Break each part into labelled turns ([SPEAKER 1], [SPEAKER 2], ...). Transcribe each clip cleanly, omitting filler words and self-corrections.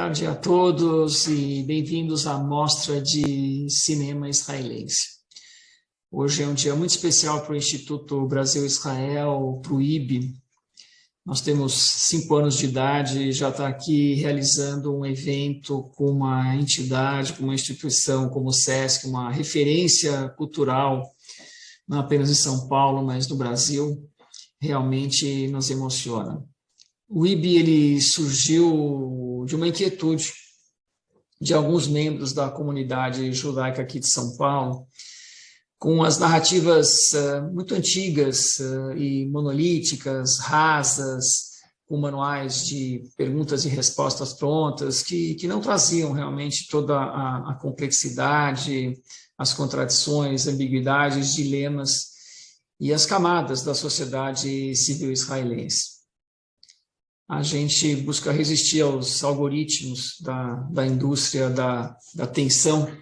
[SPEAKER 1] tarde a todos e bem-vindos à Mostra de Cinema Israelense. Hoje é um dia muito especial para o Instituto Brasil-Israel, para o IB. Nós temos 5 anos de idade e já está aqui realizando um evento com uma entidade, com uma instituição como o Sesc, uma referência cultural, não apenas em São Paulo, mas no Brasil. Realmente nos emociona. O IB ele surgiu de uma inquietude de alguns membros da comunidade judaica aqui de São Paulo, com as narrativas muito antigas e monolíticas, rasas, com manuais de perguntas e respostas prontas, que não traziam realmente toda a complexidade, as contradições, ambiguidades, dilemas e as camadas da sociedade civil israelense. A gente busca resistir aos algoritmos da indústria da tensão,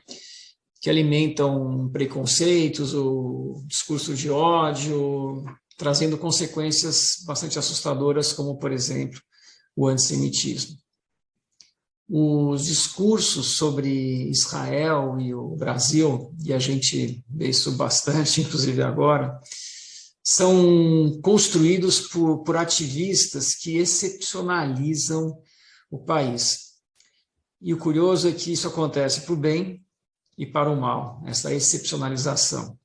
[SPEAKER 1] que alimentam preconceitos, o discurso de ódio, trazendo consequências bastante assustadoras, como, por exemplo, o antissemitismo. Os discursos sobre Israel e o Brasil, e a gente vê isso bastante, inclusive agora, são construídos por ativistas que excepcionalizam o país. E o curioso é que isso acontece para o bem e para o mal, essa excepcionalização.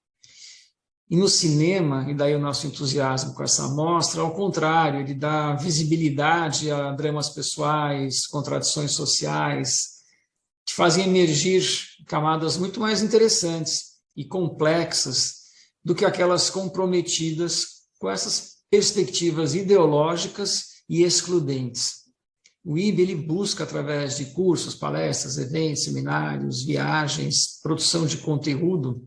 [SPEAKER 1] E no cinema, e daí o nosso entusiasmo com essa mostra, ao contrário, ele dá visibilidade a dramas pessoais, contradições sociais, que fazem emergir camadas muito mais interessantes e complexas do que aquelas comprometidas com essas perspectivas ideológicas e excludentes. O IB ele busca, através de cursos, palestras, eventos, seminários, viagens, produção de conteúdo,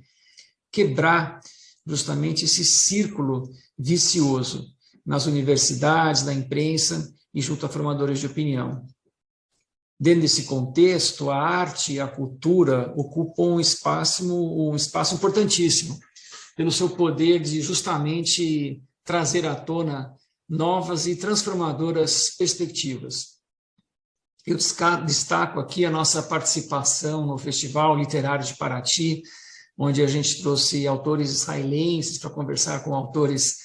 [SPEAKER 1] quebrar justamente esse círculo vicioso nas universidades, na imprensa e junto a formadores de opinião. Dentro desse contexto, a arte e a cultura ocupam um espaço importantíssimo, pelo seu poder de justamente trazer à tona novas e transformadoras perspectivas. Eu destaco aqui a nossa participação no Festival Literário de Paraty, onde a gente trouxe autores israelenses para conversar com autores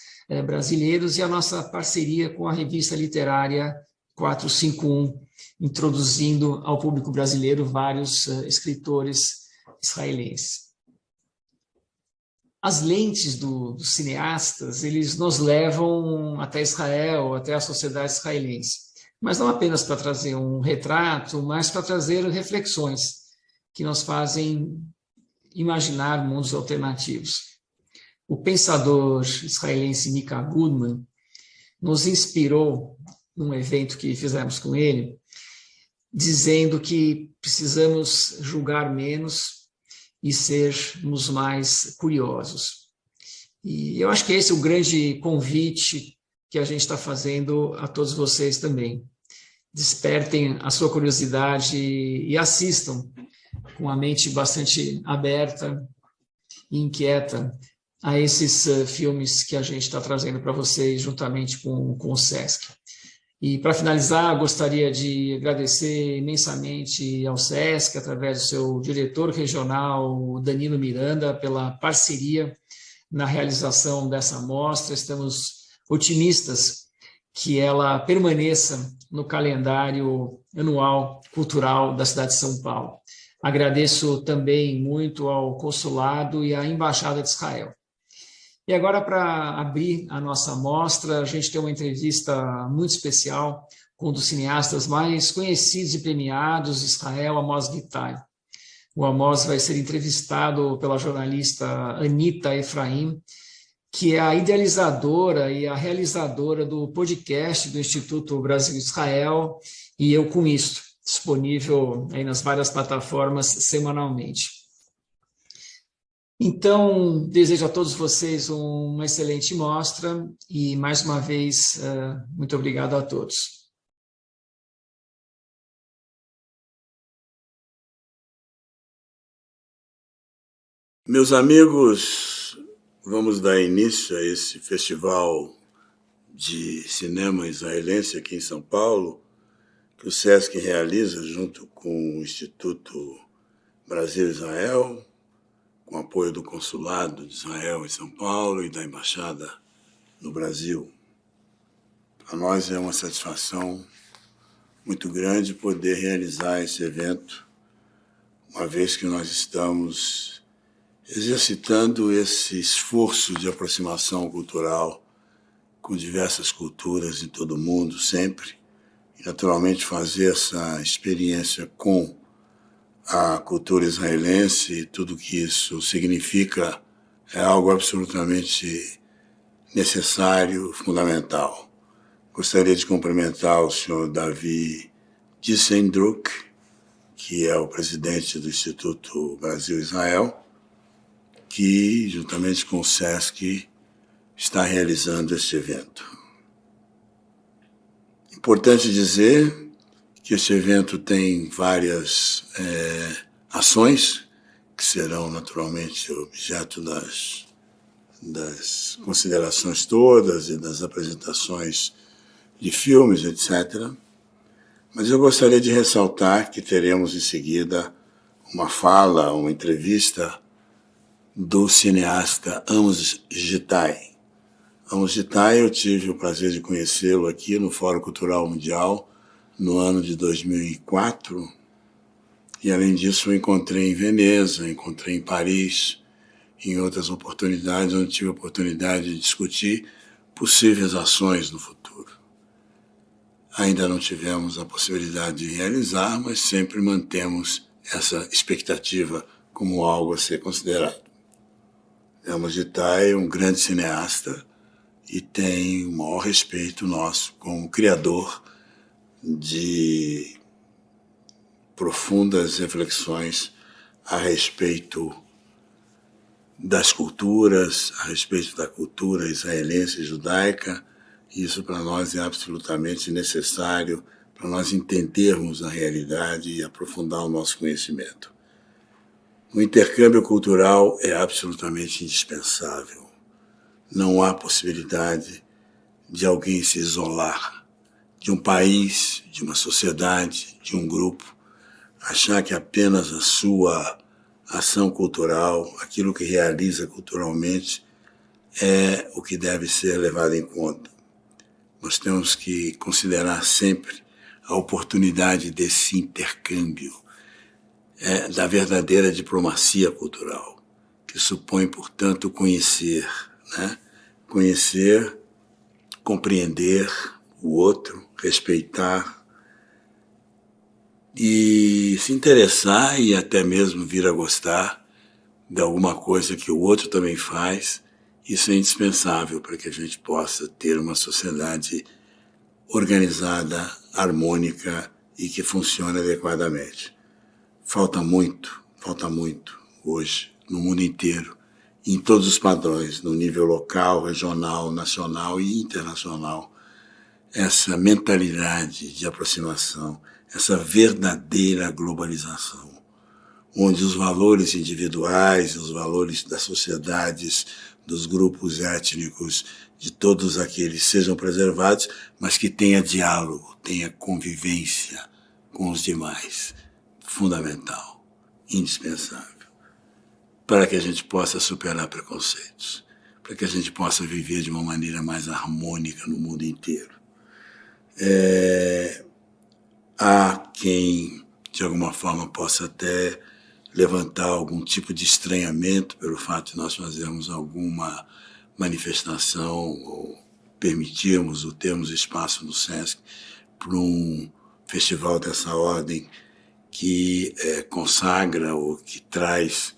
[SPEAKER 1] brasileiros, e a nossa parceria com a revista literária 451, introduzindo ao público brasileiro vários escritores israelenses. As lentes dos cineastas, eles nos levam até Israel, até a sociedade israelense, mas não apenas para trazer um retrato, mas para trazer reflexões que nos fazem imaginar mundos alternativos. O pensador israelense Mika Goodman nos inspirou num evento que fizemos com ele, dizendo que precisamos julgar menos e sermos mais curiosos. E eu acho que esse é o grande convite que a gente está fazendo a todos vocês também. Despertem a sua curiosidade e assistam com a mente bastante aberta e inquieta a esses filmes que a gente está trazendo para vocês juntamente com o Sesc. E, para finalizar, gostaria de agradecer imensamente ao Sesc, através do seu diretor regional, Danilo Miranda, pela parceria na realização dessa mostra. Estamos otimistas que ela permaneça no calendário anual cultural da cidade de São Paulo. Agradeço também muito ao Consulado e à Embaixada de Israel. E agora, para abrir a nossa mostra, a gente tem uma entrevista muito especial com um dos cineastas mais conhecidos e premiados de Israel, Amos Gitai. O Amos vai ser entrevistado pela jornalista Anita Efraim, que é a idealizadora e a realizadora do podcast do Instituto Brasil-Israel, e Eu Com Isto, disponível aí nas várias plataformas semanalmente. Então, desejo a todos vocês uma excelente mostra e, mais uma vez, muito obrigado a todos.
[SPEAKER 2] Meus amigos, vamos dar início a esse festival de cinema israelense aqui em São Paulo, que o Sesc realiza junto com o Instituto Brasil-Israel, com apoio do Consulado de Israel em São Paulo e da Embaixada no Brasil. Para nós é uma satisfação muito grande poder realizar esse evento, uma vez que nós estamos exercitando esse esforço de aproximação cultural com diversas culturas em todo o mundo, sempre, e naturalmente fazer essa experiência com a cultura israelense e tudo que isso significa é algo absolutamente necessário, fundamental. Gostaria de cumprimentar o senhor Davi Dissendruck, que é o presidente do Instituto Brasil-Israel, que, juntamente com o Sesc, está realizando este evento. Importante dizer que este evento tem várias ações que serão naturalmente objeto das considerações todas e das apresentações de filmes, etc. Mas eu gostaria de ressaltar que teremos em seguida uma fala, uma entrevista do cineasta Amos Gitai. Amos Gitai, eu tive o prazer de conhecê-lo aqui no Fórum Cultural Mundial no ano de 2004, e além disso o encontrei em Veneza, encontrei em Paris, em outras oportunidades onde tive a oportunidade de discutir possíveis ações no futuro. Ainda não tivemos a possibilidade de realizar, mas sempre mantemos essa expectativa como algo a ser considerado. Amos Gitai é um grande cineasta e tem o maior respeito nosso como criador de profundas reflexões a respeito das culturas, a respeito da cultura israelense e judaica. Isso para nós é absolutamente necessário para nós entendermos a realidade e aprofundar o nosso conhecimento. O intercâmbio cultural é absolutamente indispensável. Não há possibilidade de alguém se isolar de um país, de uma sociedade, de um grupo, achar que apenas a sua ação cultural, aquilo que realiza culturalmente, é o que deve ser levado em conta. Nós temos que considerar sempre a oportunidade desse intercâmbio, da verdadeira diplomacia cultural, que supõe, portanto, conhecer, né? Conhecer, compreender o outro, respeitar e se interessar e até mesmo vir a gostar de alguma coisa que o outro também faz. Isso é indispensável para que a gente possa ter uma sociedade organizada, harmônica e que funcione adequadamente. Falta muito hoje, no mundo inteiro, em todos os padrões, no nível local, regional, nacional e internacional, essa mentalidade de aproximação, essa verdadeira globalização, onde os valores individuais, os valores das sociedades, dos grupos étnicos, de todos aqueles sejam preservados, mas que tenha diálogo, tenha convivência com os demais. Fundamental, indispensável, para que a gente possa superar preconceitos, para que a gente possa viver de uma maneira mais harmônica no mundo inteiro. Há quem, de alguma forma, possa até levantar algum tipo de estranhamento pelo fato de nós fazermos alguma manifestação ou permitirmos ou termos espaço no Sesc para um festival dessa ordem que consagra ou que traz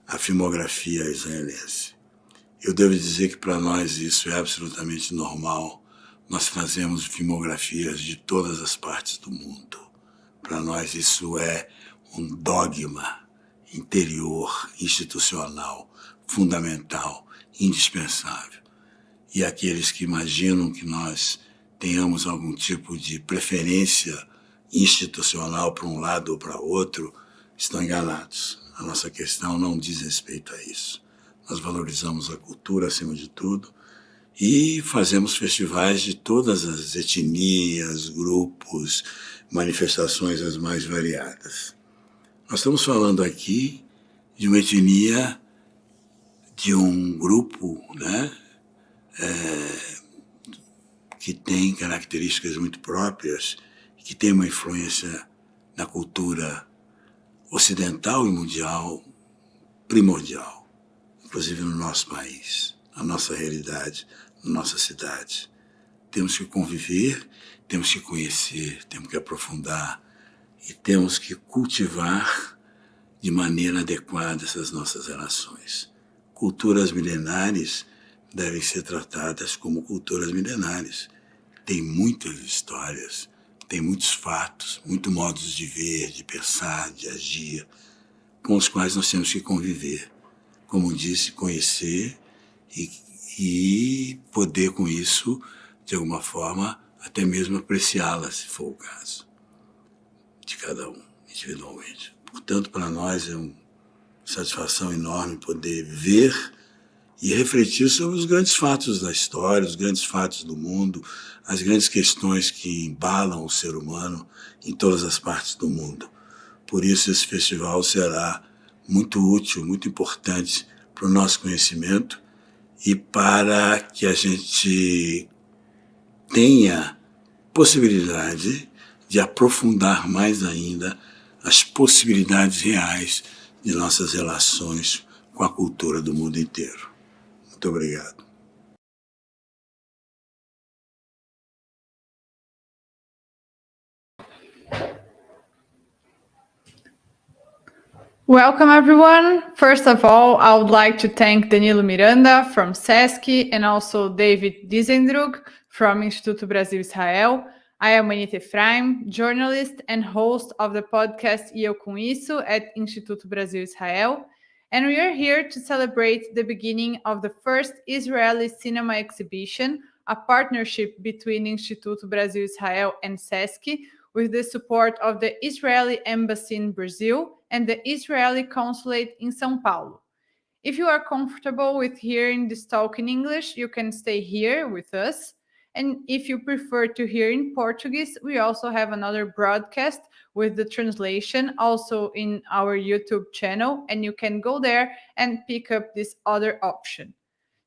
[SPEAKER 2] a filmografia israelense. Eu devo dizer que para nós isso é absolutamente normal. Nós trazemos filmografias de todas as partes do mundo. Para nós isso é um dogma interior, institucional, fundamental, indispensável. E aqueles que imaginam que nós tenhamos algum tipo de preferência institucional para um lado ou para outro, estão enganados. A nossa questão não diz respeito a isso. Nós valorizamos a cultura acima de tudo E fazemos festivais de todas as etnias, grupos, manifestações as mais variadas. Nós estamos falando aqui de uma etnia, de um grupo, né, que tem características muito próprias, que tem uma influência na cultura ocidental e mundial primordial, inclusive no nosso país, na nossa realidade, na nossa cidade. Temos que conviver, temos que conhecer, temos que aprofundar e temos que cultivar de maneira adequada essas nossas relações. Culturas milenares devem ser tratadas como culturas milenares. Tem muitas histórias, tem muitos fatos, muitos modos de ver, de pensar, de agir, com os quais nós temos que conviver. Como disse, conhecer e poder com isso, de alguma forma, até mesmo apreciá-la, se for o caso, de cada um, individualmente. Portanto, para nós é uma satisfação enorme poder ver e refletir sobre os grandes fatos da história, os grandes fatos do mundo, as grandes questões que embalam o ser humano em todas as partes do mundo. Por isso, esse festival será muito útil, muito importante para o nosso conhecimento e para que a gente tenha possibilidade de aprofundar mais ainda as possibilidades reais de nossas relações com a cultura do mundo inteiro. Muito obrigado.
[SPEAKER 3] Welcome, everyone. First of all, I would like to thank Danilo Miranda from Sesc and also David Dizendrug from Instituto Brasil-Israel. I am Anita Efraim, journalist and host of the podcast E Eu Com Isso at Instituto Brasil-Israel. And we are here to celebrate the beginning of the first Israeli cinema exhibition, a partnership between Instituto Brasil-Israel and Sesc, with the support of the Israeli Embassy in Brazil and the Israeli Consulate in São Paulo. If you are comfortable with hearing this talk in English, you can stay here with us. And if you prefer to hear in Portuguese, we also have another broadcast with the translation also in our YouTube channel, and you can go there and pick up this other option.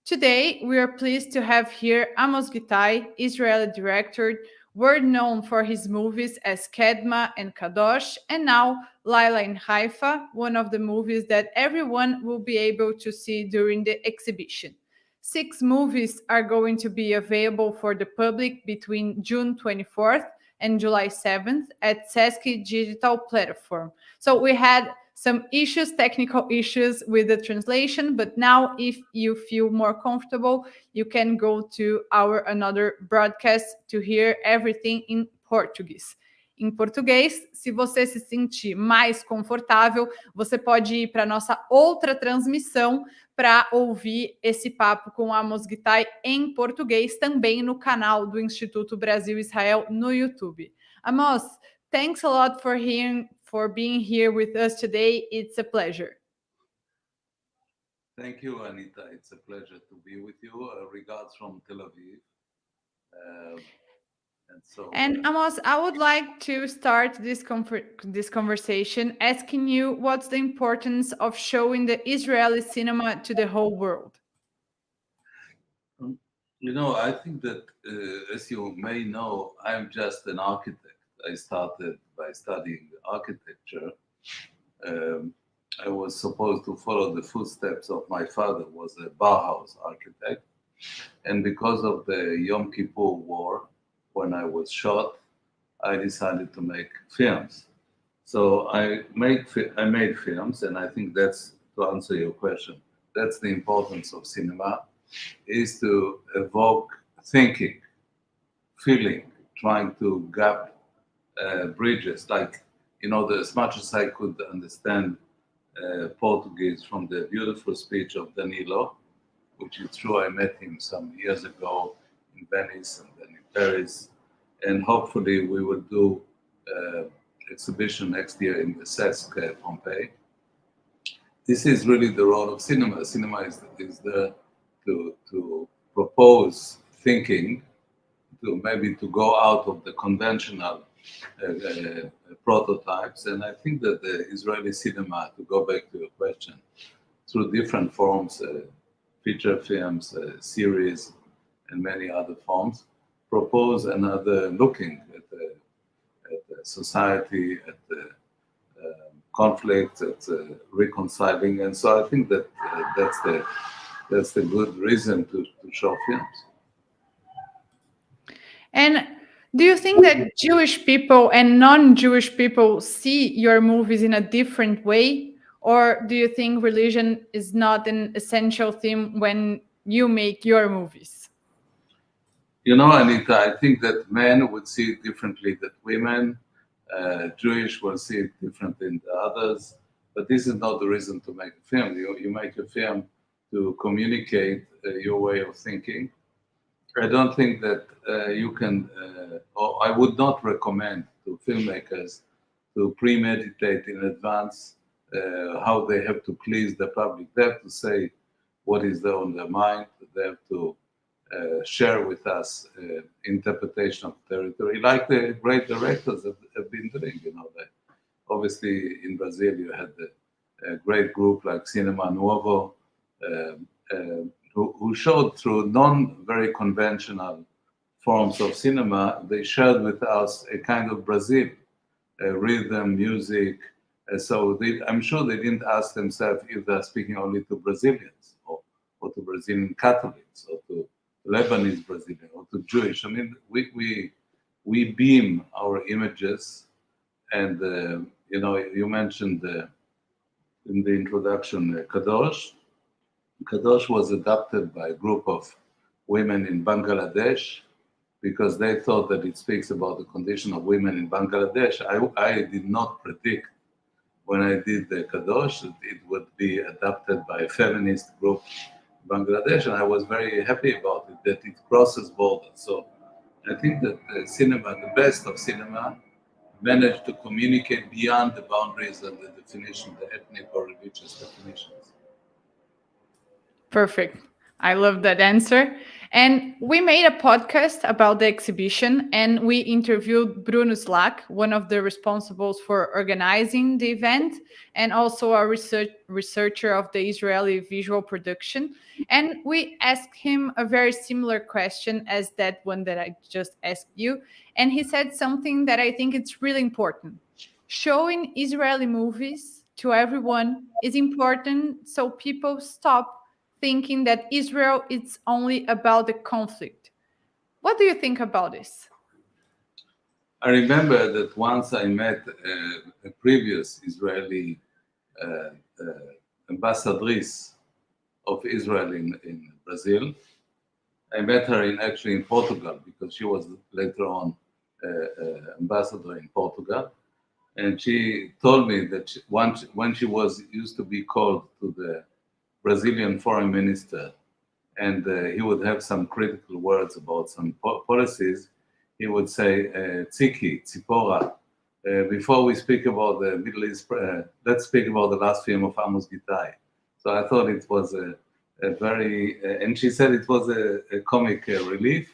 [SPEAKER 3] Today, we are pleased to have here Amos Gitai, Israeli director, world known for his movies as Kedma and Kadosh, and now Laila in Haifa, one of the movies that everyone will be able to see during the exhibition. 6 movies are going to be available for the public between June 24th and July 7th at Sesc digital platform. So we had some issues, technical issues with the translation, but now if you feel more comfortable, you can go to our another broadcast to hear everything in Portuguese. Em português, se você se sentir mais confortável, você pode ir para a nossa outra transmissão para ouvir esse papo com Amos Gitai em português, também no canal do Instituto Brasil-Israel no YouTube. Amos, thanks a lot for being here with us today. It's a pleasure.
[SPEAKER 4] Thank you, Anita. It's a pleasure to be with you. Regards from Tel Aviv.
[SPEAKER 3] And Amos, I would like to start this conversation asking you what's the importance of showing the Israeli cinema to the whole world?
[SPEAKER 4] You know, I think that, as you may know, I'm just an architect. I started by studying architecture. I was supposed to follow the footsteps of my father, who was a Bauhaus architect. And because of the Yom Kippur War, when I was shot, I decided to make films. So I made films, and I think that's, to answer your question, that's the importance of cinema, is to evoke thinking, feeling, trying to gap bridges. Like, you know, as much as I could understand Portuguese from the beautiful speech of Danilo, which is true, I met him some years ago in Venice and then in Paris, and hopefully we will do exhibition next year in the Sesc Pompeii. This is really the role of cinema. Cinema is there to propose thinking to maybe to go out of the conventional prototypes. And I think that the Israeli cinema, to go back to your question, through different forms, feature films, series, and many other forms, propose another looking at the society, at the conflict, at reconciling. And so I think that that's the good reason to show films.
[SPEAKER 3] And do you think that Jewish people and non-Jewish people see your movies in a different way? Or do you think religion is not an essential theme when you make your movies?
[SPEAKER 4] You know, Anita, I think that men would see it differently than women. Jewish will see it differently than the others. But this is not the reason to make a film. You make a film to communicate your way of thinking. I don't think that you can, or I would not recommend to filmmakers to premeditate in advance how they have to please the public. They have to say what is there on their mind. They have to share with us interpretation of territory, like the great directors have been doing. You know, that obviously in Brazil you had a great group like Cinema Novo, who showed through non-very conventional forms of cinema. They shared with us a kind of Brazil, rhythm, music. So I'm sure they didn't ask themselves if they're speaking only to Brazilians or to Brazilian Catholics or to Lebanese Brazilian or to Jewish. I mean, we beam our images, and you know, you mentioned in the introduction Kadosh. Kadosh was adopted by a group of women in Bangladesh because they thought that it speaks about the condition of women in Bangladesh. I did not predict when I did the Kadosh that it would be adopted by a feminist group in Bangladesh, and I was very happy about it, that it crosses borders. So I think that the cinema, the best of cinema, managed to communicate beyond the boundaries and the definition, the ethnic or religious definitions.
[SPEAKER 3] Perfect. I love that answer. And we made a podcast about the exhibition, and we interviewed Bruno Slack, one of the responsibles for organizing the event, and also a researcher of the Israeli visual production. And we asked him a very similar question as that one that I just asked you. And he said something that I think it's really important. Showing Israeli movies to everyone is important so people stop thinking that Israel is only about the conflict. What do you think about this?
[SPEAKER 4] I remember that once I met a previous Israeli ambassadress of Israel in Brazil. I met her actually in Portugal because she was later on ambassador in Portugal. And she told me that when she was used to be called to the Brazilian foreign minister, and he would have some critical words about some policies, he would say, Tziki, Tzipora, before we speak about the Middle East, let's speak about the last film of Amos Gitai. So I thought it was a very, and she said it was a comic relief,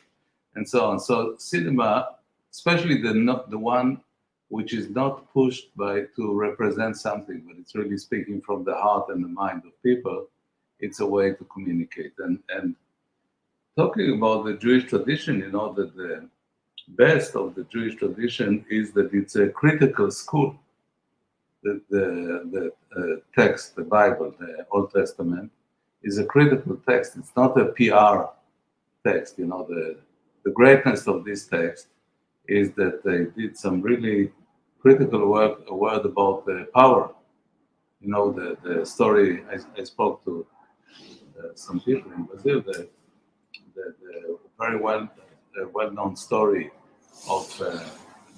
[SPEAKER 4] and so on. So cinema, especially the one which is not pushed to represent something, but it's really speaking from the heart and the mind of people, it's a way to communicate. And talking about the Jewish tradition, you know that the best of the Jewish tradition is that it's a critical school. The text, the Bible, the Old Testament, is a critical text. It's not a PR text. You know, the greatness of this text is that they did some really critical work, a word about the power. You know, the story, I spoke to some people in Brazil, the very well-known story of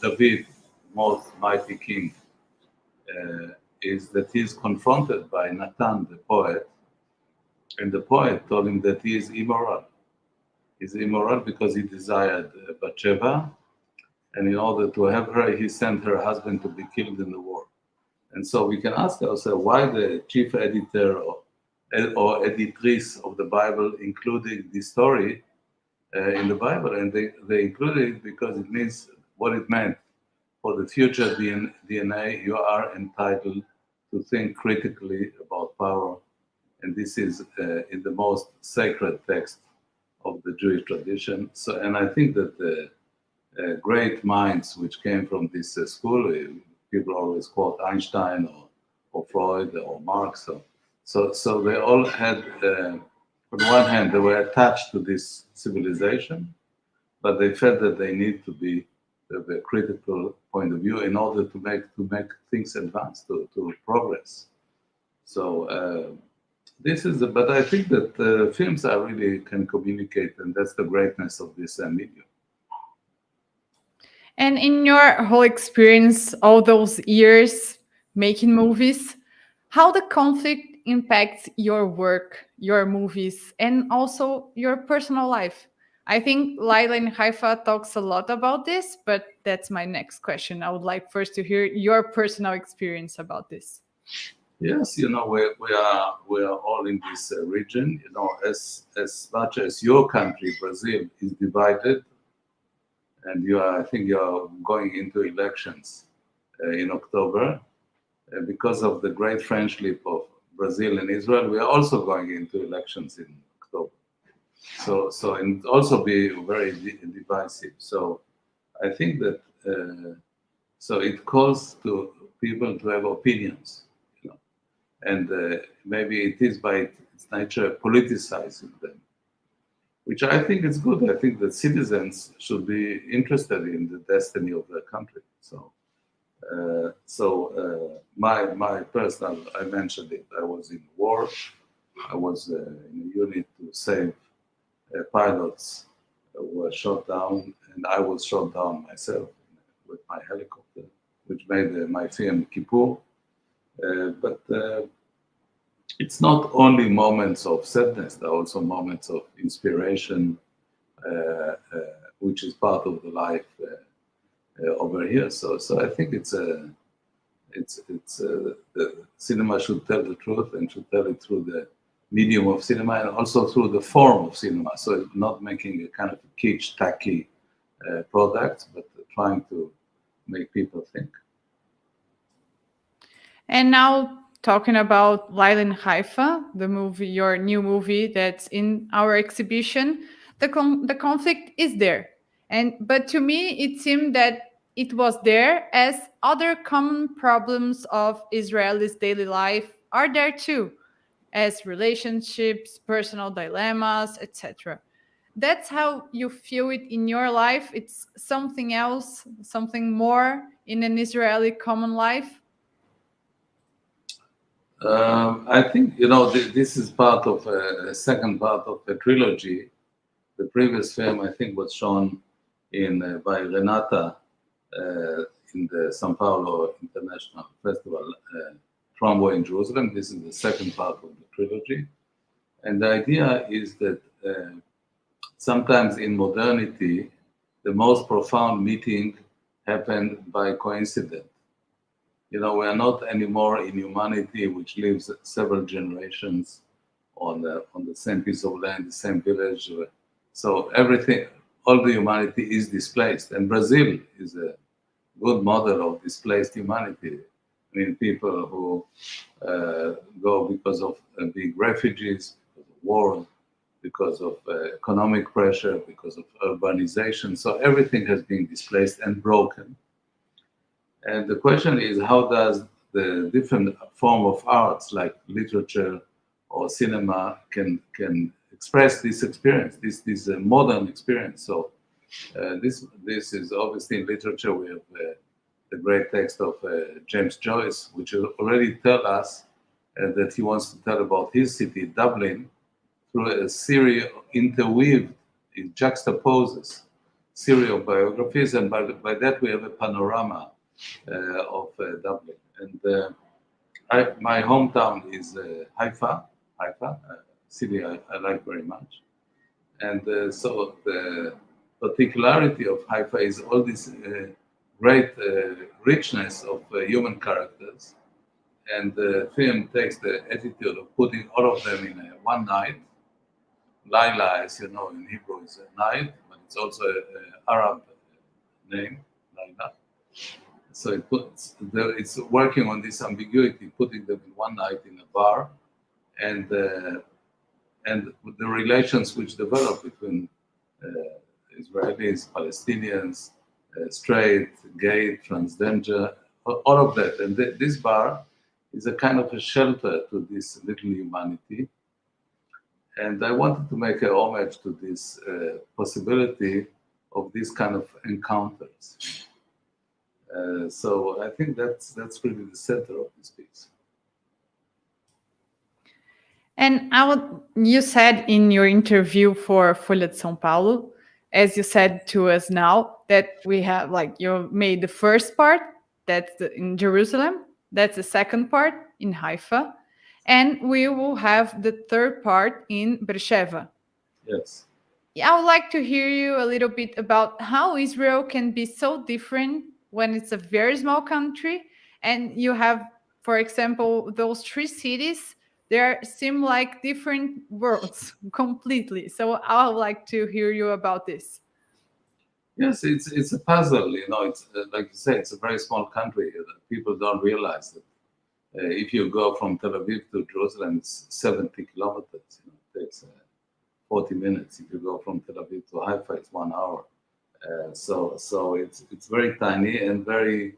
[SPEAKER 4] David, most mighty king, is that he is confronted by Natan, the poet, and the poet told him that he is immoral. He's immoral because he desired Bathsheba, and in order to have her, he sent her husband to be killed in the war. And so we can ask ourselves why the chief editor or editrice of the Bible including the story in the Bible, and they included it because it means what it meant. For the future DNA, you are entitled to think critically about power, and this is in the most sacred text of the Jewish tradition. So, and I think that the great minds which came from this school, people always quote Einstein or Freud or Marx. So they all had, on one hand, they were attached to this civilization, but they felt that they need to be a critical point of view in order to make things advance, to progress. So this is, but I think that films are really can communicate, and that's the greatness of this medium.
[SPEAKER 3] And in your whole experience, all those years making movies, how the conflict impacts your work, your movies, and also your personal life? I think Laila in Haifa talks a lot about this, but that's my next question. I would like first to hear your personal experience about this.
[SPEAKER 4] Yes, we are all in this region. As much as your country, Brazil, is divided, and I think you are going into elections in October, because of the great friendship of Brazil and Israel. We are also going into elections in October. So and also be very divisive. So I think that so it calls to people to have opinions, and maybe it is by its nature politicizing them, which I think is good. I think that citizens should be interested in the destiny of their country. So my personal, I mentioned it. I was in war. I was in a unit to save pilots who were shot down, and I was shot down myself with my helicopter, which made my film Kippur. But it's not only moments of sadness, there are also moments of inspiration, which is part of the life over here. So I think the cinema should tell the truth and should tell it through the medium of cinema and also through the form of cinema. So not making a kind of kitsch, tacky product, but trying to make people think.
[SPEAKER 3] And now talking about Laila in Haifa, the movie, your new movie that's in our exhibition, the conflict is there. But to me, it seemed that it was there as other common problems of Israelis' daily life are there too, as relationships, personal dilemmas, etc. That's how you feel it in your life? It's something else, something more in an Israeli common life?
[SPEAKER 4] I think, this is part of a second part of a trilogy. The previous film, I think, was shown by Renata in the São Paulo International Festival, Tramway in Jerusalem. This is the second part of the trilogy. And the idea is that sometimes in modernity, the most profound meeting happened by coincidence. We are not anymore in humanity, which lives several generations on the same piece of land, the same village. So everything, all the humanity is displaced. And Brazil is a good model of displaced humanity. I mean, people who go because of being refugees, because of war, because of economic pressure, because of urbanization. So everything has been displaced and broken. And the question is, how does the different form of arts like literature or cinema can express this experience, this modern experience? So this is obviously in literature. We have the great text of James Joyce, which already tell us that he wants to tell about his city, Dublin, through a series interweaved, it juxtaposes series of biographies, and by that we have a panorama of Dublin. And my hometown is Haifa, a city I like very much. And so the particularity of Haifa is all this great richness of human characters And the film takes the attitude of putting all of them in one night. Laila, as you know, in Hebrew is a night, but it's also an Arab name, Laila. So it's working on this ambiguity, putting them in one night in a bar, and the relations which develop between Israelis, Palestinians, straight, gay, transgender, all of that. And this bar is a kind of a shelter to this little humanity. And I wanted to make a homage to this possibility of these kind of encounters. So I think that's really the center of this piece.
[SPEAKER 3] And you said in your interview for Folha de São Paulo, as you said to us now, that we have, like, you made the first part, that's in Jerusalem, that's the second part in Haifa, and we will have the third part in Beersheba.
[SPEAKER 4] Yes.
[SPEAKER 3] I would like to hear you a little bit about how Israel can be so different when it's a very small country, and you have, for example, those three cities. They seem like different worlds completely. So I would like to hear you about this.
[SPEAKER 4] Yes, it's a puzzle. It's like you say, it's a very small country. People don't realize that if you go from Tel Aviv to Jerusalem, it's 70 kilometers. It takes 40 minutes. If you go from Tel Aviv to Haifa, it's 1 hour. So it's very tiny and very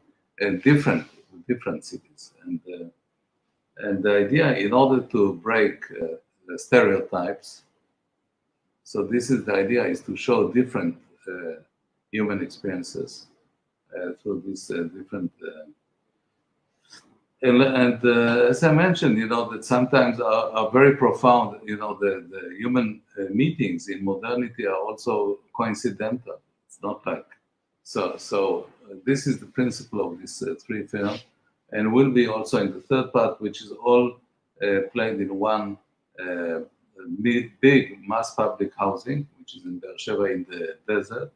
[SPEAKER 4] different cities. And the idea, in order to break the stereotypes, so this is the idea, is to show different human experiences through these different. As I mentioned, that sometimes are very profound. The human meetings in modernity are also coincidental. It's not like so. This is the principle of this three film. And will be also in the third part, which is all played in one big mass public housing, which is in Beersheba in the desert,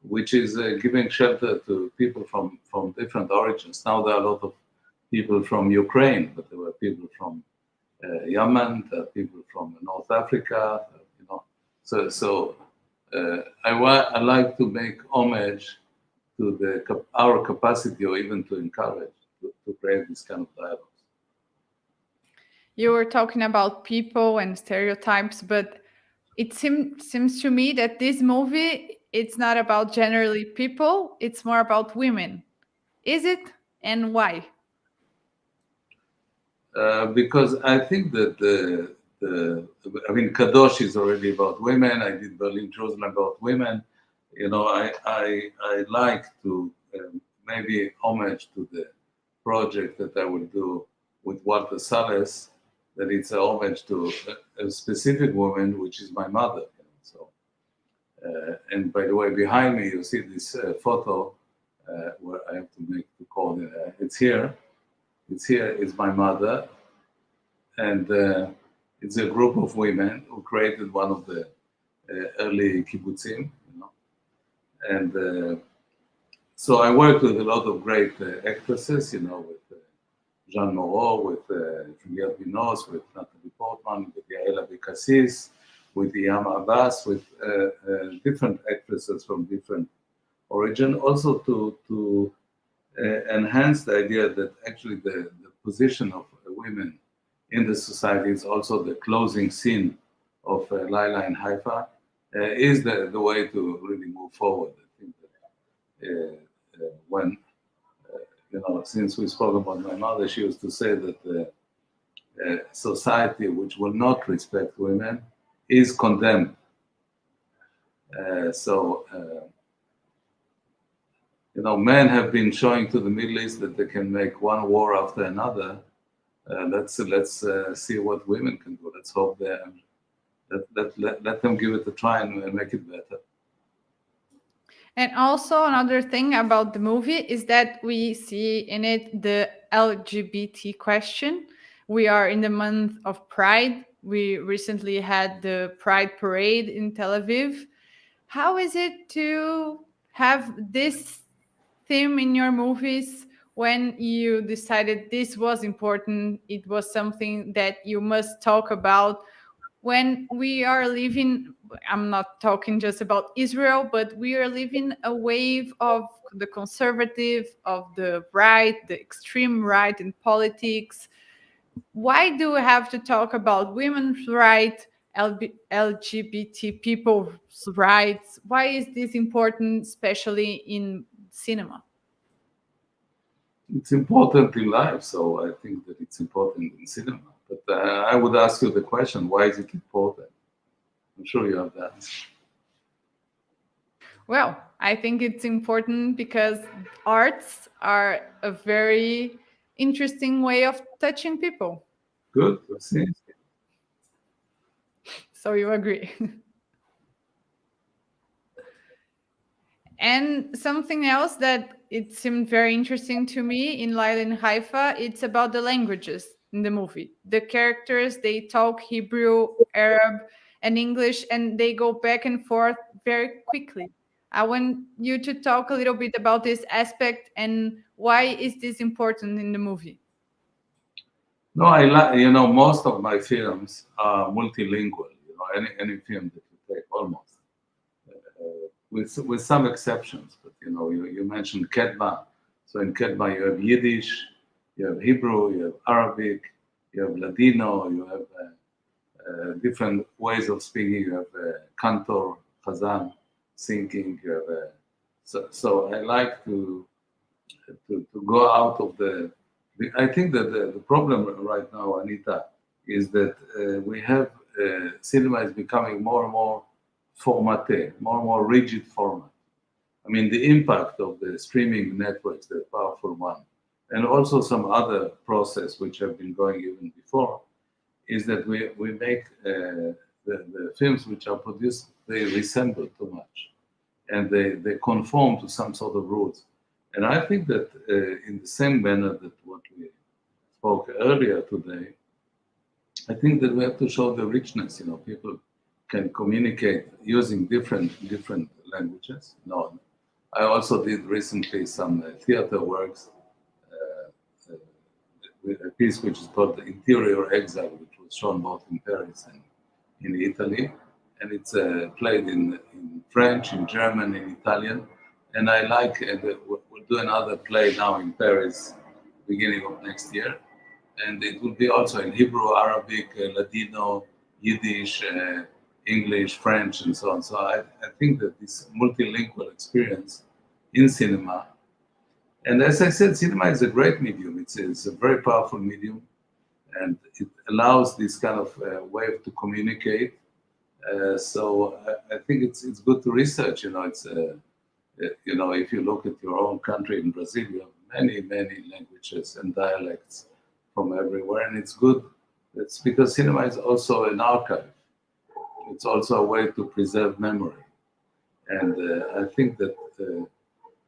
[SPEAKER 4] which is giving shelter to people from different origins. Now there are a lot of people from Ukraine, but there were people from Yemen, there are people from North Africa, So I like to make homage to our capacity, or even to encourage, to create this kind of dialogues.
[SPEAKER 3] You were talking about people and stereotypes, but it seems to me that this movie, it's not about generally people, it's more about women. Is it? And why?
[SPEAKER 4] Because I think that Kadosh is already about women. I did Berlin, Jerusalem about women. I like to maybe homage to the project that I will do with Walter Salles, that it's a homage to a specific woman, which is my mother. And by the way, behind me, you see this photo where I have to make the call. It's here. It's my mother. And it's a group of women who created one of the early kibbutzim, And so I worked with a lot of great actresses, with Jean Moreau, with Juliette Binoche, with Natalie Portman, with Yael Abikassis, with Yam Abbas, with different actresses from different origin, also to enhance the idea that actually the position of women in the society is also the closing scene of Laila and Haifa, is the way to really move forward. I think that when, since we spoke about my mother, she used to say that the society which will not respect women is condemned. Men have been showing to the Middle East that they can make one war after another. Let's see what women can do. Let's hope let them give it a try and make it better.
[SPEAKER 3] And also another thing about the movie is that we see in it the LGBT question. We are in the month of Pride. We recently had the Pride Parade in Tel Aviv. How is it to have this theme in your movies when you decided this was important, it was something that you must talk about? When we are living, I'm not talking just about Israel, but we are living a wave of the conservative, of the right, the extreme right in politics. Why do we have to talk about women's rights, LGBT people's rights? Why is this important, especially in cinema?
[SPEAKER 4] It's important in life, so I think that it's important in cinema. But I would ask you the question, why is it important? I'm sure you have that.
[SPEAKER 3] Well, I think it's important because arts are a very interesting way of touching people.
[SPEAKER 4] Good, let's see.
[SPEAKER 3] So you agree. And something else that it seemed very interesting to me in Laila and Haifa, it's about the languages in the movie. The characters, they talk Hebrew, Arab, and English, and they go back and forth very quickly. I want you to talk a little bit about this aspect and why is this important in the movie?
[SPEAKER 4] No, I like, you know, most of my films are multilingual, you know, any film that you take, almost. With some exceptions, but you know, you mentioned Kedma. So in Kedma, you have Yiddish, you have Hebrew, you have Arabic, you have Ladino, you have different ways of speaking. You have cantor, chazan, singing. You have so I like to go out of the. I think that the problem right now, Anita, is that we have cinema is becoming more and more formatted, more and more rigid format. I mean, the impact of the streaming networks, the powerful one, and also some other process which have been going even before, is that we make the films which are produced, they resemble too much, and they conform to some sort of rules. And I think that in the same manner that what we spoke earlier today, I think that we have to show the richness. You know, people can communicate using different languages. No, I also did recently some theater works with a piece which is called The Interior Exile, which was shown both in Paris and in Italy. And it's played in French, in German, in Italian. And I like, we'll do another play now in Paris, beginning of next year. And it will be also in Hebrew, Arabic, Ladino, Yiddish, English, French, and so on. So I think that this multilingual experience in cinema, and as I said, cinema is a great medium. It's a very powerful medium, and it allows this kind of way to communicate. So I think it's good to research. You know, it's you know, if you look at your own country in Brazil, you have many languages and dialects from everywhere, and it's good. It's because cinema is also an archive. It's also a way to preserve memory, and I think that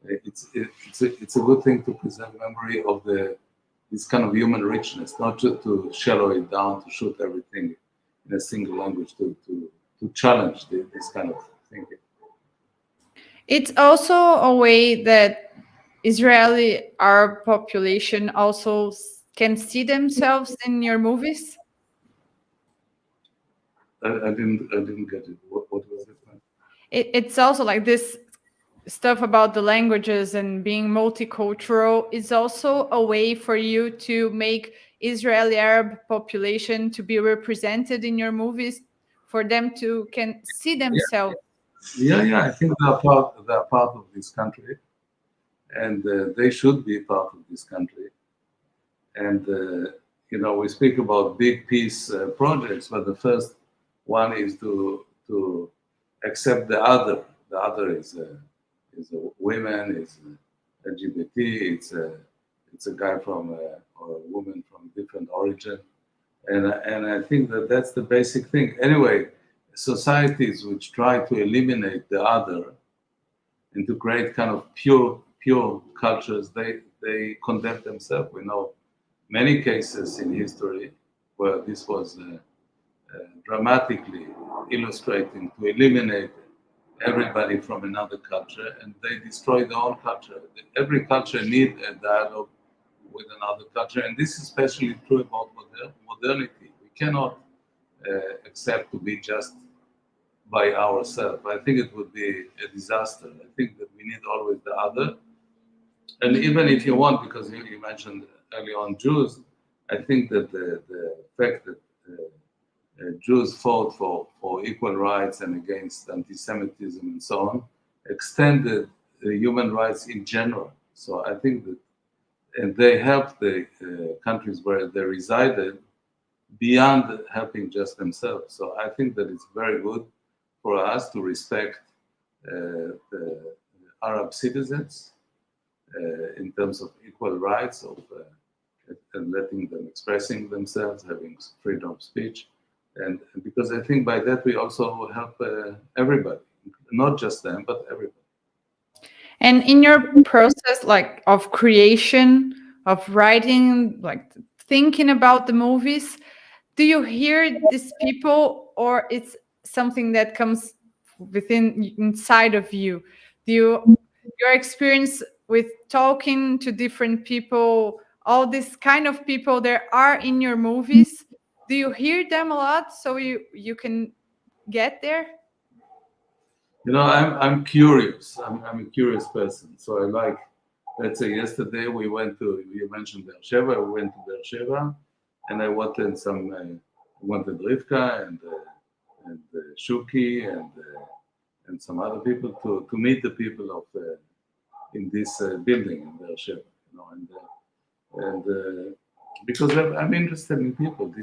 [SPEAKER 4] it's a good thing to preserve memory of this kind of human richness, not just to shallow it down, to shoot everything in a single language, to challenge this kind of thinking.
[SPEAKER 3] It's also a way that Israeli Arab population also can see themselves in your movies.
[SPEAKER 4] I didn't get it. What was it?
[SPEAKER 3] It's also like this stuff about the languages and being multicultural is also a way for you to make Israeli Arab population to be represented in your movies, for them to can see themselves.
[SPEAKER 4] Yeah. I think they are part of this country, and they should be part of this country. And you know, we speak about big peace projects, but the first one is to accept the other. The other is a woman, is LGBT, it's a guy from or a woman from different origin, and I think that that's the basic thing. Anyway, societies which try to eliminate the other and to create kind of pure cultures, they condemn themselves. We know many cases in history where this was dramatically illustrating to eliminate everybody from another culture, and they destroy their own culture. Every culture needs a dialogue with another culture, and this is especially true about modernity. We cannot accept to be just by ourselves. I think it would be a disaster. I think that we need always the other. And even if you want, because you mentioned early on Jews, I think that the fact that Jews fought for equal rights and against anti-Semitism and so on extended human rights in general. So I think that, and they helped the countries where they resided beyond helping just themselves. So I think that it's very good for us to respect the Arab citizens in terms of equal rights, of letting them expressing themselves, having freedom of speech. And because I think by that we also help everybody, not just them, but everybody.
[SPEAKER 3] And in your process, like of creation, of writing, like thinking about the movies, do you hear these people, or it's something that comes inside of you? Your experience with talking to different people, all these kind of people there are in your movies, do you hear them a lot so you can get there?
[SPEAKER 4] You know, I'm curious. I'm a curious person. So I like, let's say yesterday you mentioned Beersheba, we went to Beersheba, and I wanted Rivka and Shuki and some other people to meet the people of in this building in Beersheba, you know, and because I'm interested in people.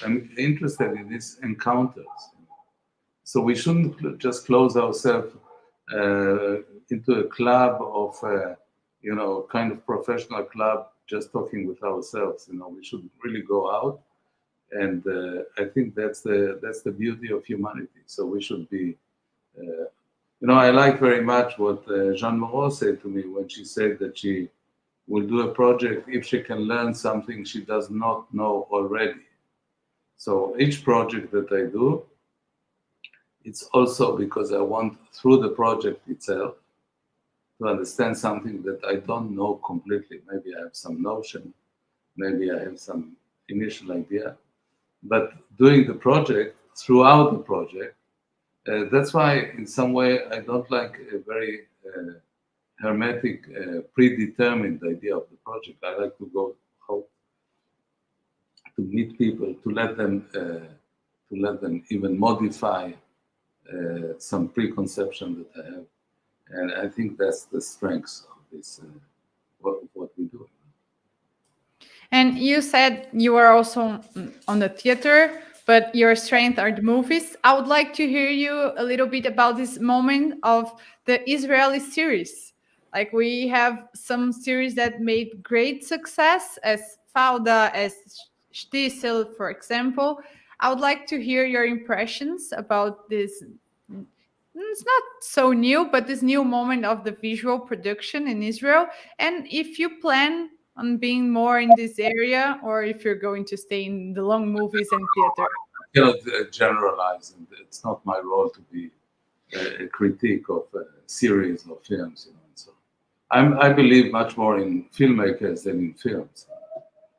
[SPEAKER 4] I'm interested in these encounters. So we shouldn't just close ourselves into a club of, kind of professional club, just talking with ourselves. You know, we should really go out, and I think that's the beauty of humanity. So we should be, I like very much what Jeanne Moreau said to me when she said that she will do a project if she can learn something she does not know already. So each project that I do, it's also because I want, through the project itself, to understand something that I don't know completely. Maybe I have some notion, maybe I have some initial idea, but doing the project, throughout the project, that's why in some way I don't like a very hermetic, predetermined idea of the project. I like to go out to meet people, to let them even modify some preconception that I have, and I think that's the strength of this what we do.
[SPEAKER 3] And you said you are also on the theater, but your strength are the movies. I would like to hear you a little bit about this moment of the Israeli series. Like we have some series that made great success, as Fauda, as Shtisel, for example. I would like to hear your impressions about this. It's not so new, but this new moment of the visual production in Israel. And if you plan on being more in this area, or if you're going to stay in the long movies and theater.
[SPEAKER 4] I cannot generalize, and it's not my role to be a critique of a series of films. You know, so I believe much more in filmmakers than in films.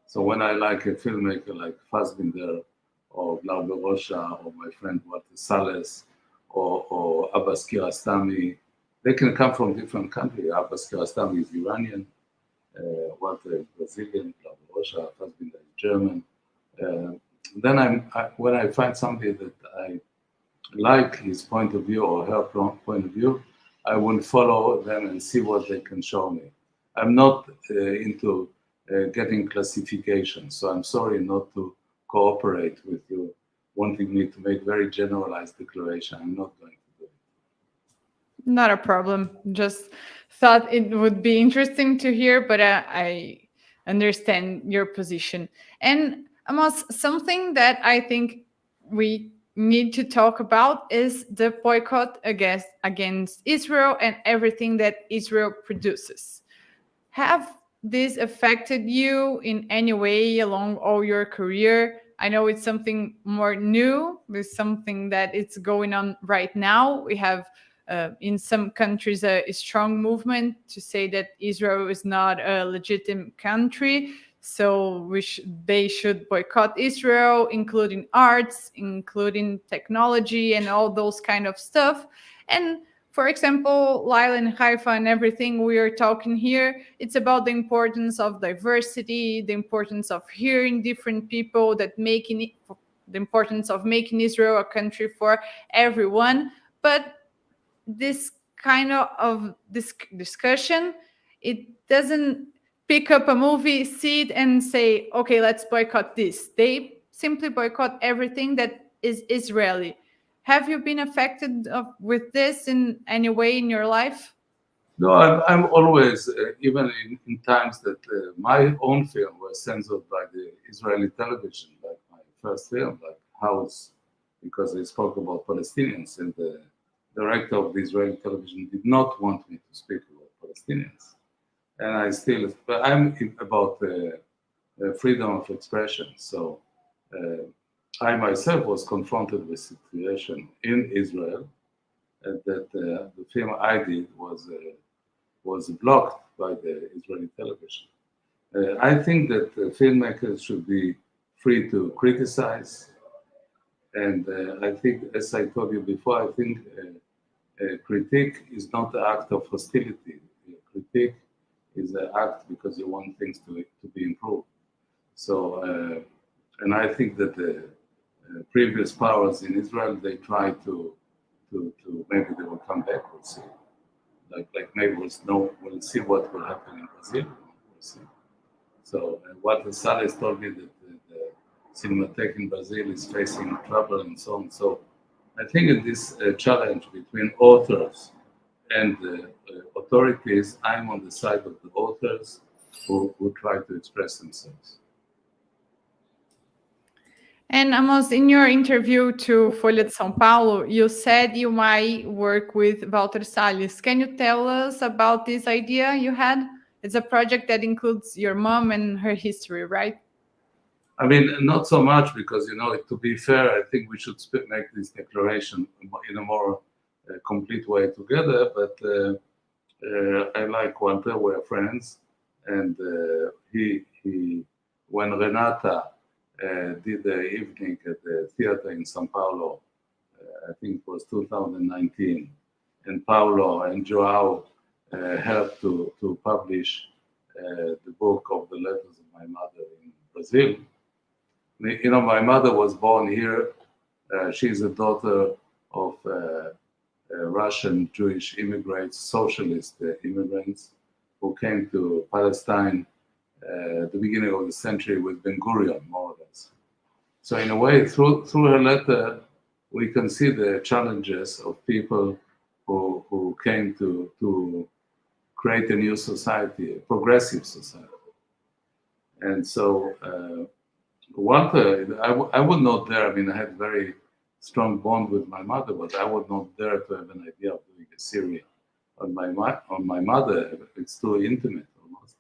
[SPEAKER 4] So when I like a filmmaker like Fassbinder or Blau Berosha or my friend Walter Salles or Abbas Kiarostami, they can come from different countries. Abbas Kiarostami is Iranian, Walter is Brazilian, Blau Berosha, Fassbinder is German. Then when I find somebody that I like his point of view or her point of view, I will follow them and see what they can show me. I'm not into getting classifications, so I'm sorry not to cooperate with you, wanting me to make very generalized declaration. I'm not going to do it.
[SPEAKER 3] Not a problem. Just thought it would be interesting to hear, but I understand your position. And Amos, something that I think we need to talk about is the boycott against Israel and everything that Israel produces. Have this affected you in any way along all your career? I know it's something more new, it's something that it's going on right now. We have in some countries a strong movement to say that Israel is not a legitimate country, so they should boycott Israel, including arts, including technology, and all those kind of stuff. And for example, Laila and Haifa and everything we are talking here, it's about the importance of diversity, the importance of hearing different people, the importance of making Israel a country for everyone. But this kind of discussion, it doesn't pick up a movie, see it, and say, okay, let's boycott this. They simply boycott everything that is Israeli. Have you been affected with this in any way in your life?
[SPEAKER 4] No, I'm always, even in times that my own film was censored by the Israeli television, like my first film, like House, because I spoke about Palestinians, and the director of the Israeli television did not want me to speak about Palestinians. And but I'm about freedom of expression. So I myself was confronted with a situation in Israel that the film I did was blocked by the Israeli television. I think that filmmakers should be free to criticize. And I think, as I told you before, I think critique is not the act of hostility. Critique is an act because you want things to be improved. So, and I think that the previous powers in Israel, they try to maybe they will come back, we'll see. Like maybe we'll see what will happen in Brazil. We'll see. So what Sales told me that the Cinematheque in Brazil is facing trouble and so on. So I think in this challenge between authors and authorities, I'm on the side of the authors who try to express themselves.
[SPEAKER 3] And Amos, in your interview to Folha de São Paulo, you said you might work with Walter Salles. Can you tell us about this idea you had? It's a project that includes your mom and her history, right?
[SPEAKER 4] I mean, not so much because, to be fair, I think we should make this declaration in a more complete way together. But I like Walter, we're friends. And when Renata did the evening at the theater in São Paulo, I think it was 2019, and Paulo and Joao helped to publish the book of the letters of my mother in Brazil. My mother was born here. She's a daughter of Russian Jewish immigrants, socialist immigrants, who came to Palestine at the beginning of the century with Ben Gurion, more or less. So in a way, through her letter, we can see the challenges of people who came to create a new society, a progressive society. And so Walter, I would not dare, I mean, I had very strong bond with my mother, but I would not dare to have an idea of doing a series on my mother. It's too intimate almost.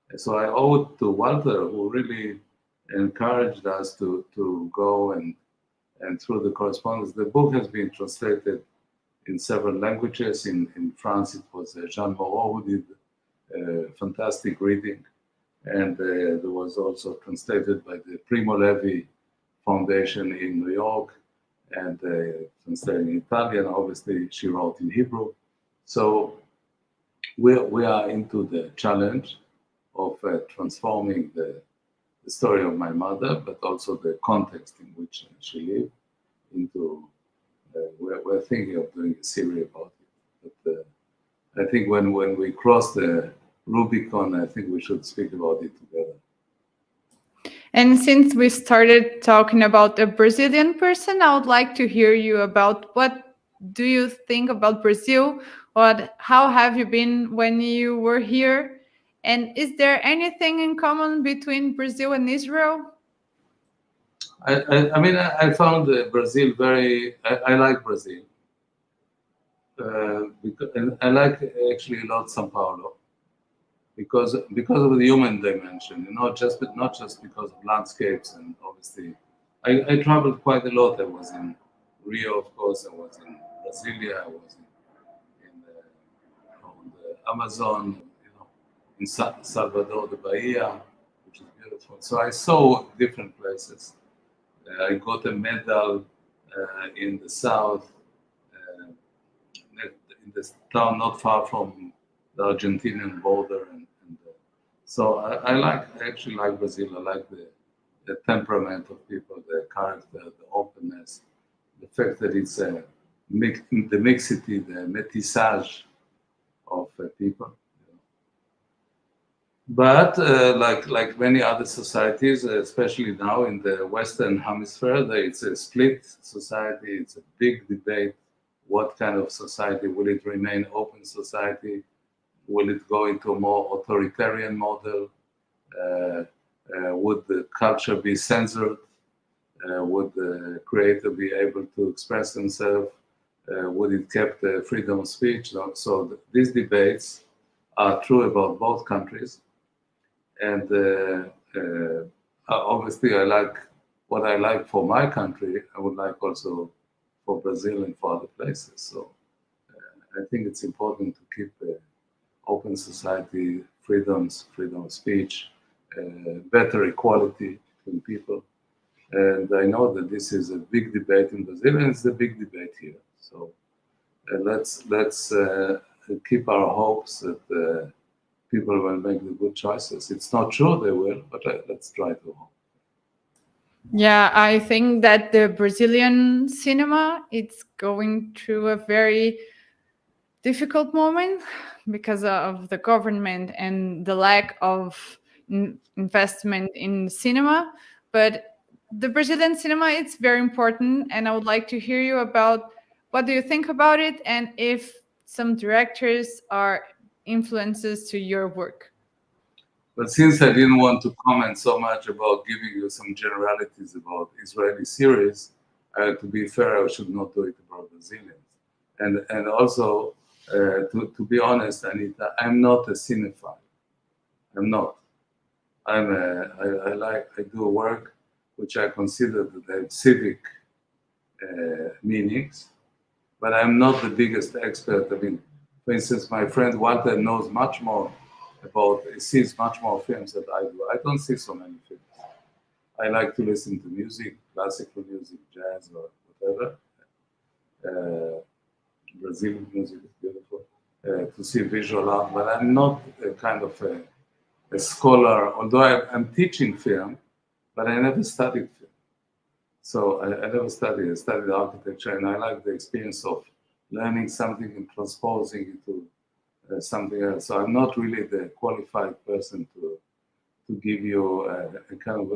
[SPEAKER 4] And so I owe it to Walter, who really encouraged us to go and through the correspondence. The book has been translated in several languages. In France, it was Jean Moreau who did fantastic reading. And there was also translated by the Primo Levi Foundation in New York, and translated in Italian. Obviously, she wrote in Hebrew. So we are into the challenge of transforming the story of my mother, but also the context in which she lived into. We're thinking of doing a series about it. But I think when we cross the Rubicon, I think we should speak about it together.
[SPEAKER 3] And since we started talking about a Brazilian person, I would like to hear you about what do you think about Brazil? How have you been when you were here? And is there anything in common between Brazil and Israel?
[SPEAKER 4] I mean, I found Brazil very. I like Brazil. And I like actually a lot São Paulo. Because of the human dimension, not just because of landscapes, and obviously I traveled quite a lot. I was in Rio, of course, I was in Brasilia, I was Amazon, in Salvador de Bahia, which is beautiful. So I saw different places. I got a medal in the south, in this town not far from the Argentinian border. So I actually like Brazil. I like the temperament of people, the character, the openness, the fact that it's the mixity, the métissage of people. But like many other societies, especially now in the Western Hemisphere, it's a split society. It's a big debate. What kind of society? Will it remain open society? Will it go into a more authoritarian model? Would the culture be censored? Would the creator be able to express themselves? Would it keep the freedom of speech? So these debates are true about both countries. And obviously, I like what I like for my country. I would like also for Brazil and for other places. So I think it's important to keep open society, freedom of speech, better equality between people. And I know that this is a big debate in Brazil, and it's a big debate here. So let's keep our hopes that people will make the good choices. It's not sure they will, but let's try to hope.
[SPEAKER 3] Yeah, I think that the Brazilian cinema, it's going through a very difficult moment because of the government and the lack of investment in cinema. But the Brazilian cinema, it's very important, and I would like to hear you about what do you think about it, and if some directors are influences to your work.
[SPEAKER 4] But since I didn't want to comment so much about giving you some generalities about Israeli series, to be fair, I should not do it about Brazilians. And also, to be honest, Anita, I'm not a cinephile. I'm not. I do work which I consider that have civic meanings, but I'm not the biggest expert. I mean, for instance, my friend Walter knows much more sees much more films than I do. I don't see so many films. I like to listen to music, classical music, jazz, or whatever. Brazilian music is beautiful. To see visual art, but I'm not a kind of a scholar, although I'm teaching film, but I never studied film. So I never studied. I studied architecture, and I like the experience of learning something and transposing it to something else. So I'm not really the qualified person to give you a kind of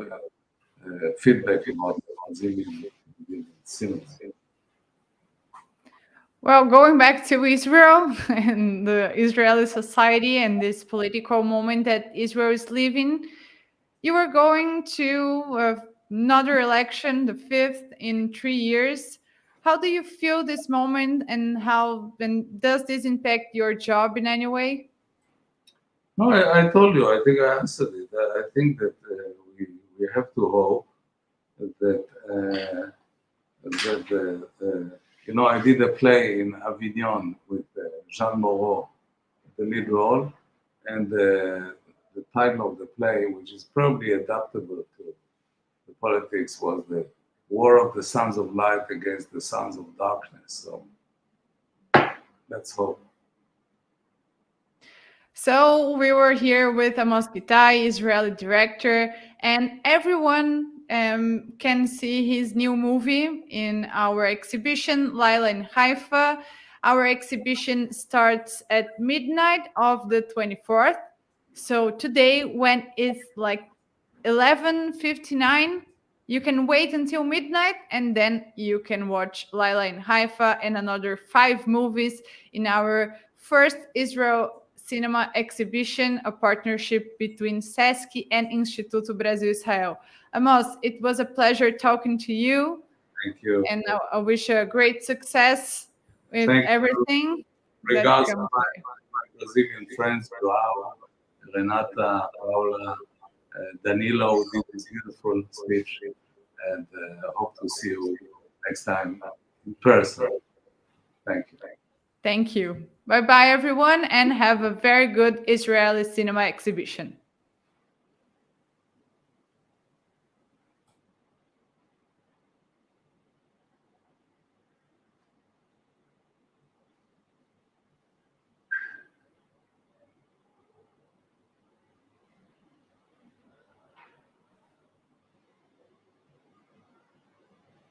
[SPEAKER 4] feedback about the Brazilian cinema.
[SPEAKER 3] Well, going back to Israel and the Israeli society and this political moment that Israel is living, you are going to another election, the 5th in 3 years. How do you feel this moment, and does this impact your job in any way?
[SPEAKER 4] No, I told you. I think I answered it. I think that we have to hope that I did a play in Avignon with Jean Moreau, the lead role, and the title of the play, which is probably adaptable to the politics, was the War of the Sons of Light against the Sons of Darkness. So let's hope.
[SPEAKER 3] So we were here with Amos Gitai, Israeli director, and everyone can see his new movie in our exhibition, Laila in Haifa. Our exhibition starts at midnight of the 24th. So today, when it's like 11:59, you can wait until midnight, and then you can watch Laila in Haifa and another 5 movies in our first Israel cinema exhibition, a partnership between Sesc and Instituto Brasil-Israel. Amos, it was a pleasure talking to you.
[SPEAKER 4] Thank you.
[SPEAKER 3] And I wish you a great success with everything.
[SPEAKER 4] Regards to my Brazilian friends, Joao, Renata, Paula, Danilo did this beautiful speech, and hope to see you next time in person. Thank you.
[SPEAKER 3] Thank you. Bye-bye, everyone, and have a very good Israeli cinema exhibition.